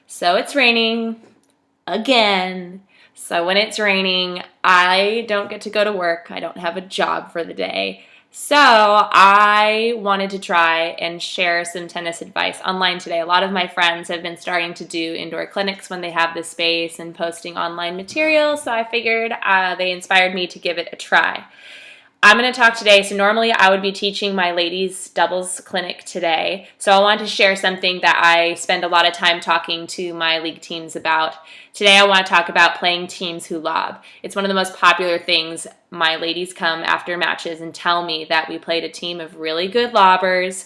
So it's raining again. So when it's raining, I don't get to go to work. I don't have a job for the day. So I wanted to try and share some tennis advice online today. A lot of my friends have been starting to do indoor clinics when they have the space and posting online materials. So I figured they inspired me to give it a try. I'm going to talk today. So normally I would be teaching my ladies doubles clinic today. So I wanted to share something that I spend a lot of time talking to my league teams about. Today I want to talk about playing teams who lob. It's one of the most popular things. My ladies come after matches and tell me that we played a team of really good lobbers.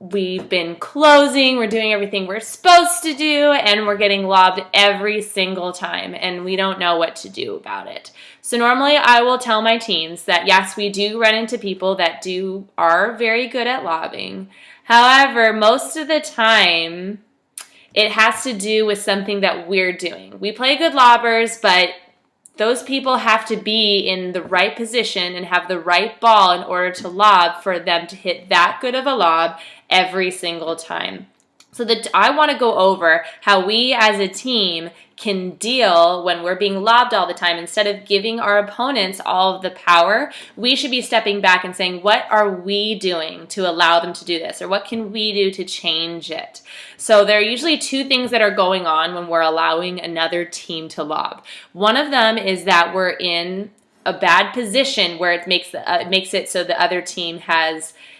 We've been closing, we're doing everything we're supposed to do, and we're getting lobbed every single time, and we don't know what to do about it. So normally I will tell my teams that yes, we do run into people that are very good at lobbing. However, most of the time, it has to do with something that we're doing. We play good lobbers, but those people have to be in the right position and have the right ball in order to lob for them to hit that good of a lob every single time. So I want to go over how we as a team can deal when we're being lobbed all the time. Instead of giving our opponents all of the power, we should be stepping back and saying, what are we doing to allow them to do this? Or what can we do to change it? So there are usually two things that are going on when we're allowing another team to lob. One of them is that we're in a bad position where it makes it so the other team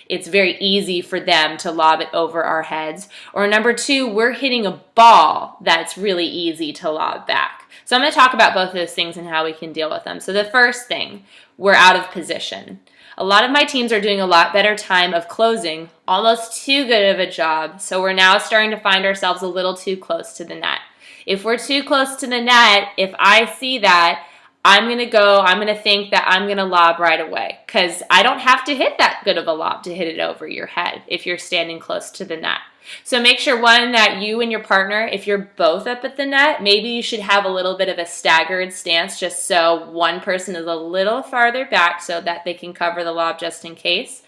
it's very easy for them to lob it over our heads. Or number two, we're hitting a ball that's really easy to lob back. So I'm going to talk about both of those things and how we can deal with them. So the first thing, we're out of position. A lot of my teams are doing a lot better time of closing, almost too good of a job. So we're now starting to find ourselves a little too close to the net. If we're too close to the net, if I see that, I'm going to think that I'm going to lob right away because I don't have to hit that good of a lob to hit it over your head if you're standing close to the net. So make sure, one, that you and your partner, if you're both up at the net, maybe you should have a little bit of a staggered stance just so one person is a little farther back so that they can cover the lob just in case.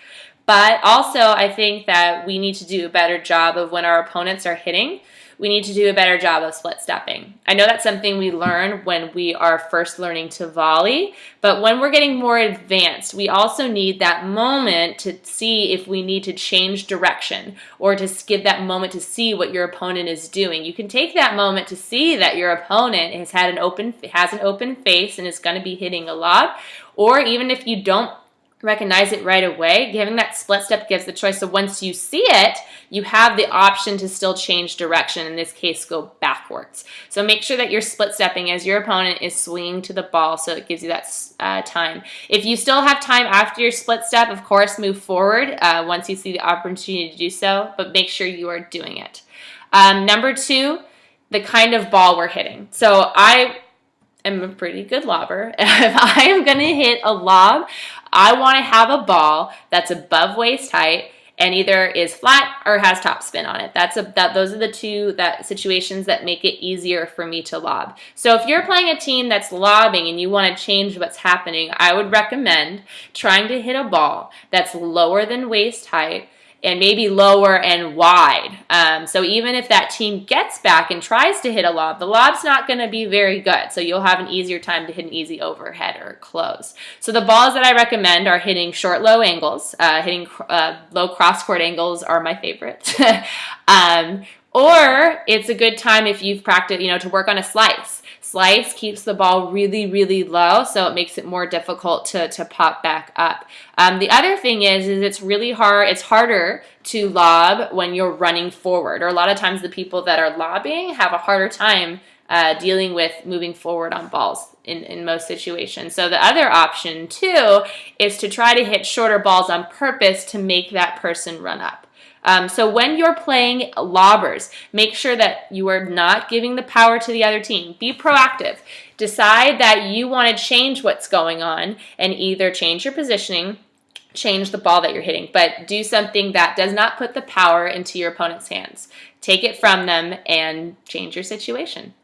But also, I think that we need to do a better job of when our opponents are hitting. We need to do a better job of split stepping. I know that's something we learn when we are first learning to volley, but when we're getting more advanced, we also need that moment to see if we need to change direction or to give that moment to see what your opponent is doing. You can take that moment to see that your opponent has an open face and is going to be hitting a lob, or even if you don't recognize it right away, giving that split step gives the choice. So once you see it, you have the option to still change direction, in this case go backwards. So make sure that you're split stepping as your opponent is swinging to the ball, so it gives you that time. If you still have time after your split step, of course move forward once you see the opportunity to do so, but make sure you are doing it. Number two, the kind of ball we're hitting. So I'm a pretty good lobber. If I am going to hit a lob, I want to have a ball that's above waist height and either is flat or has top spin on it. Those are the two situations that make it easier for me to lob. So if you're playing a team that's lobbing and you want to change what's happening, I would recommend trying to hit a ball that's lower than waist height and maybe lower and wide. So even if that team gets back and tries to hit a lob, the lob's not going to be very good. So you'll have an easier time to hit an easy overhead or close. So the balls that I recommend are hitting short, low angles. Hitting low cross-court angles are my favorite. Or it's a good time if you've practiced, to work on a slice. Slice keeps the ball really, really low, so it makes it more difficult to pop back up. The other thing is it's really hard. It's harder to lob when you're running forward, or a lot of times the people that are lobbing have a harder time dealing with moving forward on balls in most situations. So the other option too is to try to hit shorter balls on purpose to make that person run up. So when you're playing lobbers, make sure that you are not giving the power to the other team. Be proactive. Decide that you want to change what's going on and either change your positioning, change the ball that you're hitting, but do something that does not put the power into your opponent's hands. Take it from them and change your situation.